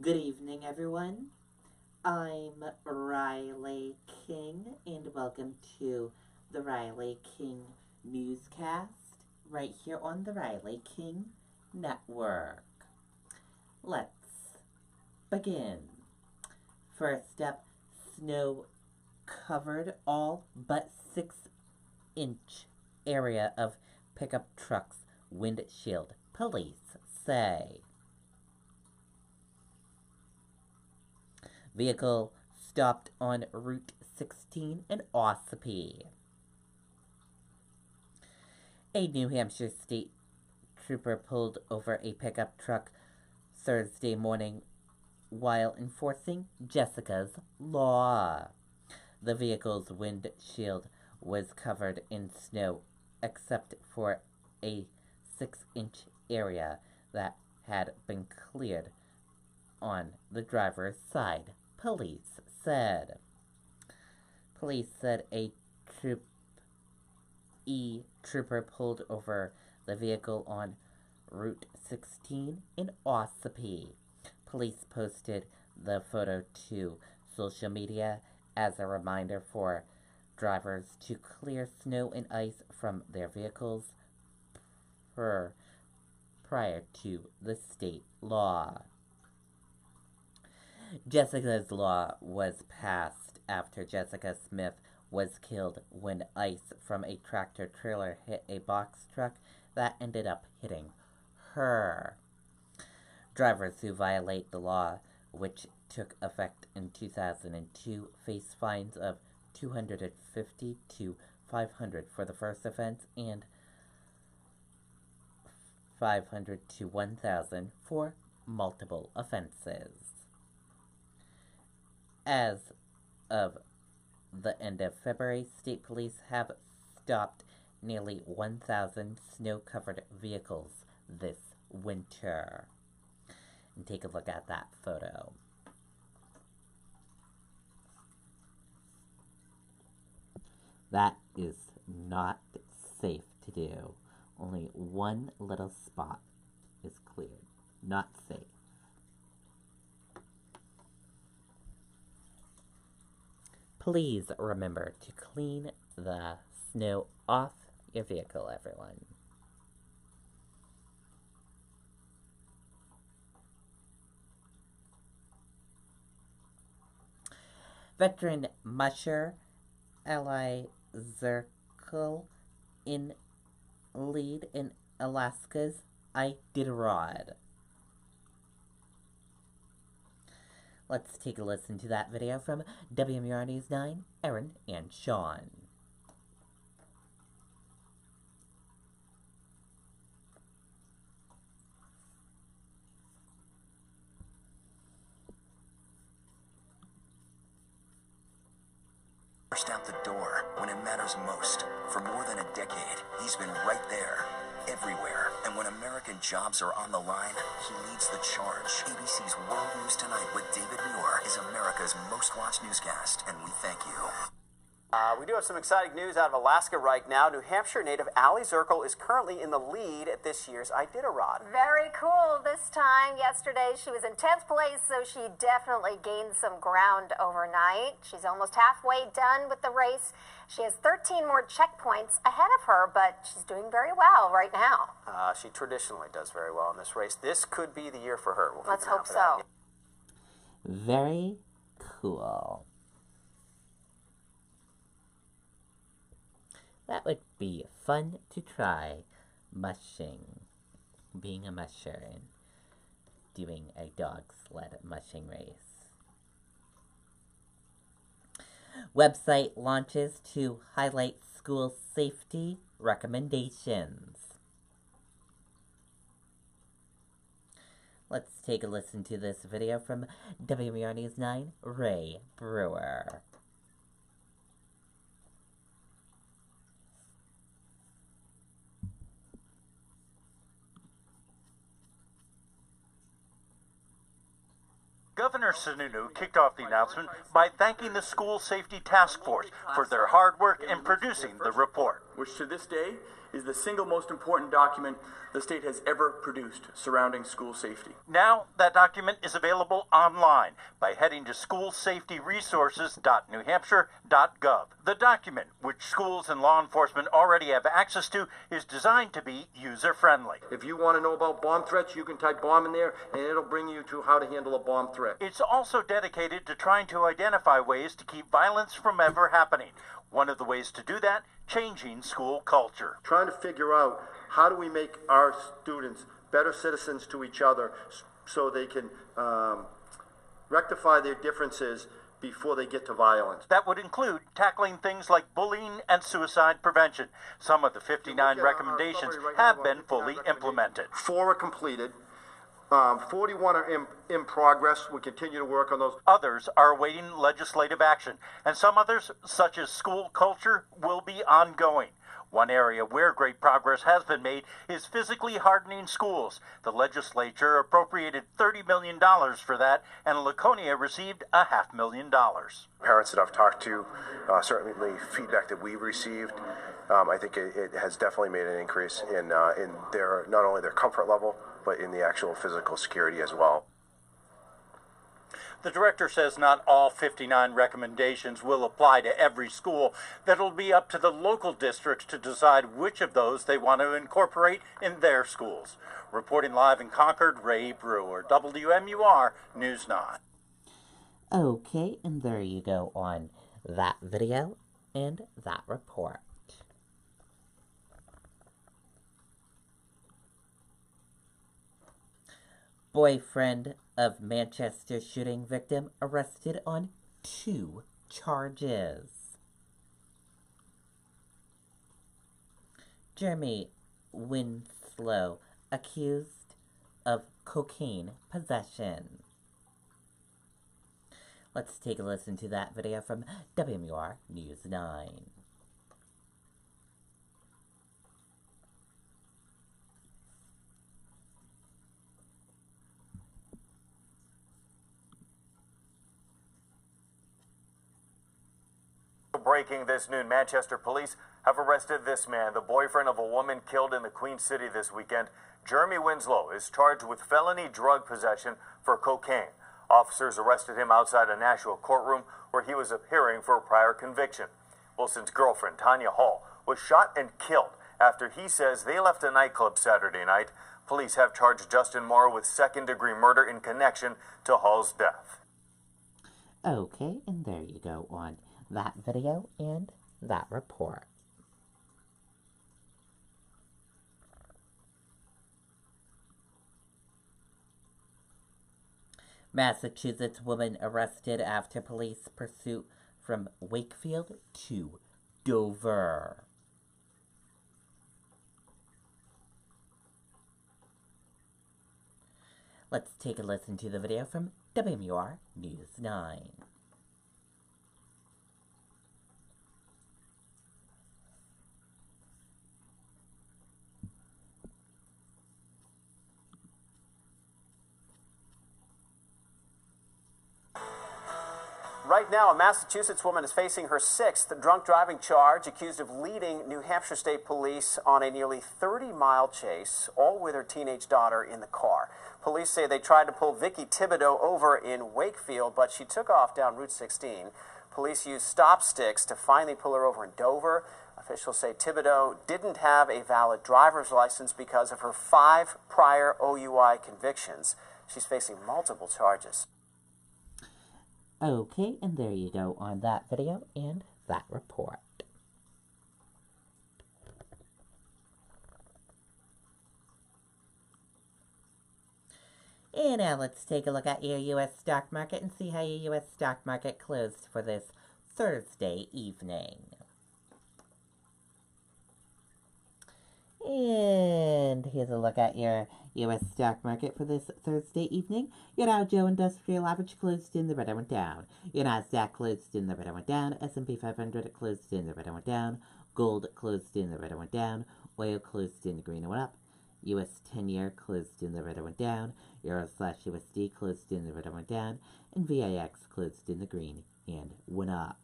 Good evening, everyone. I'm Riley King, and welcome to the Riley King Newscast right here on the Riley King Network. Let's begin. First up, snow covered all but 6-inch area of pickup truck's windshield, police say. Vehicle stopped on Route 16 in Ossipee. A New Hampshire state trooper pulled over a pickup truck Thursday morning while enforcing Jessica's law. The vehicle's windshield was covered in snow except for a 6-inch area that had been cleared on the driver's side, police said. Police said a trooper pulled over the vehicle on Route 16 in Ossipee. Police posted the photo to social media as a reminder for drivers to clear snow and ice from their vehicles prior to the state law. Jessica's law was passed after Jessica Smith was killed when ice from a tractor trailer hit a box truck that ended up hitting her. Drivers who violate the law, which took effect in 2002, face fines of $250 to $500 for the first offense and $500 to $1,000 for multiple offenses. As of the end of February, state police have stopped nearly 1,000 snow-covered vehicles this winter. And take a look at that photo. That is not safe to do. Only one little spot is cleared. Not safe. Please remember to clean the snow off your vehicle, everyone. Veteran musher Eli Zirkle in lead in Alaska's Iditarod. Let's take a listen to that video from WMUR News 9, Erin and Sean. Pushed out the door when it matters most. For more than a decade, he's been right there, everywhere. And when American jobs are on the line, he leads the charge. ABC's World News Tonight with David Muir is America's most watched newscast, and we thank you. We do have some exciting news out of Alaska right now. New Hampshire native Allie Zirkle is currently in the lead at this year's Iditarod. Very cool this time. Yesterday she was in 10th place, so she definitely gained some ground overnight. She's almost halfway done with the race. She has 13 more checkpoints ahead of her, but she's doing very well right now. She traditionally does very well in this race. This could be the year for her. Let's hope so. Very cool. That would be fun to try, mushing, being a musher and doing a dog sled mushing race. Website launches to highlight school safety recommendations. Let's take a listen to this video from WMUR News 9, Ray Brewer. Governor Sununu kicked off the announcement by thanking the School Safety Task Force for their hard work in producing the report. which to this day is the single most important document the state has ever produced surrounding school safety. Now, that document is available online by heading to schoolsafetyresources.newhampshire.gov. The document, which schools and law enforcement already have access to, is designed to be user-friendly. If you want to know about bomb threats, you can type bomb in there, and it'll bring you to how to handle a bomb threat. It's also dedicated to trying to identify ways to keep violence from ever happening. One of the ways to do that, changing school culture. Trying to figure out how do we make our students better citizens to each other so they can rectify their differences before they get to violence. That would include tackling things like bullying and suicide prevention. Some of the 59 recommendations have been fully implemented. 4 are completed. 41 are in progress. We continue to work on those. Others are awaiting legislative action, and some others, such as school culture, will be ongoing. One area where great progress has been made is physically hardening schools. The legislature appropriated $30 million for that, and Laconia received $500,000. Parents that I've talked to, certainly feedback that we've received, I think it has definitely made an increase in their, not only their comfort level, but in the actual physical security as well. The director says not all 59 recommendations will apply to every school, that it'll be up to the local districts to decide which of those they want to incorporate in their schools. Reporting live in Concord, Ray Brewer, WMUR News 9. Okay, and there you go on that video and that report. Boyfriend of Manchester shooting victim arrested on 2 charges. Jeremy Winslow accused of cocaine possession. Let's take a listen to that video from WMUR News 9. Breaking this noon, Manchester police have arrested this man, the boyfriend of a woman killed in the Queen City this weekend. Jeremy Winslow is charged with felony drug possession for cocaine. Officers arrested him outside a Nashua courtroom where he was appearing for a prior conviction. Wilson's girlfriend, Tanya Hall, was shot and killed after he says they left a nightclub Saturday night. Police have charged Justin Morrow with second-degree murder in connection to Hall's death. Okay, and there you go on that video and that report. Massachusetts woman arrested after police pursuit from Wakefield to Dover. Let's take a listen to the video from WMUR News 9. Right now, a Massachusetts woman is facing her 6th drunk driving charge, accused of leading New Hampshire State Police on a nearly 30-mile chase, all with her teenage daughter in the car. Police say they tried to pull Vicky Thibodeau over in Wakefield, but she took off down Route 16. Police used stop sticks to finally pull her over in Dover. Officials say Thibodeau didn't have a valid driver's license because of her 5 prior OUI convictions. She's facing multiple charges. Okay, and there you go on that video and that report. And now let's take a look at your U.S. stock market and see how your U.S. stock market closed for this Thursday evening. And here's a look at your U.S. stock market for this Thursday evening. Your Dow Jones Industrial Average closed in the red and went down. Your Nasdaq closed in the red and went down. S&P 500 closed in the red and went down. Gold closed in the red and went down. Oil closed in the green and went up. U.S. 10-year closed in the red and went down. Euro/USD closed in the red and went down. And VIX closed in the green and went up.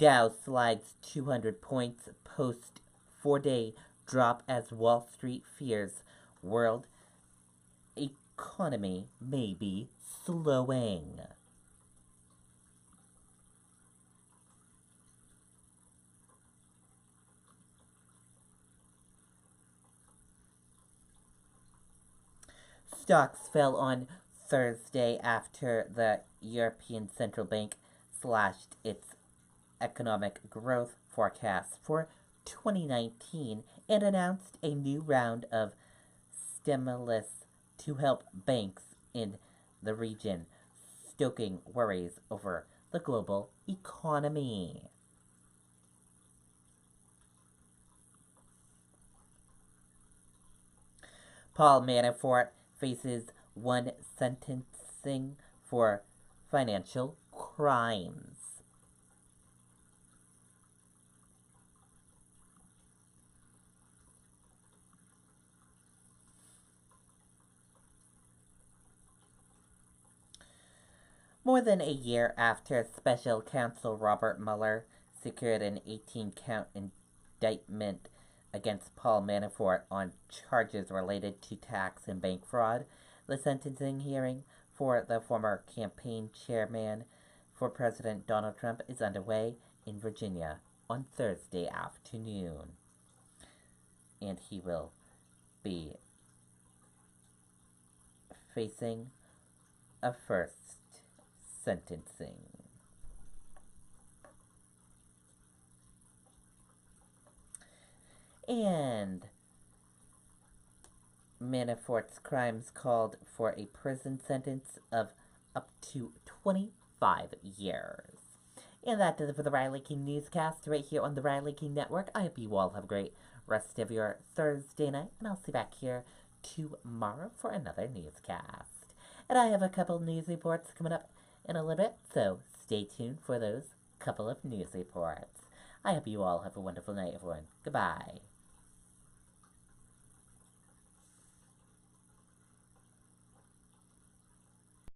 Dow slides 200 points post 4-day drop as Wall Street fears world economy may be slowing. Stocks fell on Thursday after the European Central Bank slashed its economic growth forecast for 2019 and announced a new round of stimulus to help banks in the region, stoking worries over the global economy. Paul Manafort faces one sentencing for financial crimes. More than a year after Special Counsel Robert Mueller secured an 18-count indictment against Paul Manafort on charges related to tax and bank fraud, the sentencing hearing for the former campaign chairman for President Donald Trump is underway in Virginia on Thursday afternoon. And he will be facing a first sentencing. And Manafort's crimes called for a prison sentence of up to 25 years. And that does it for the Riley King Newscast right here on the Riley King Network. I hope you all have a great rest of your Thursday night, and I'll see you back here tomorrow for another newscast. And I have a couple news reports coming up in a little bit, so stay tuned for those couple of news reports. I hope you all have a wonderful night, everyone. Goodbye.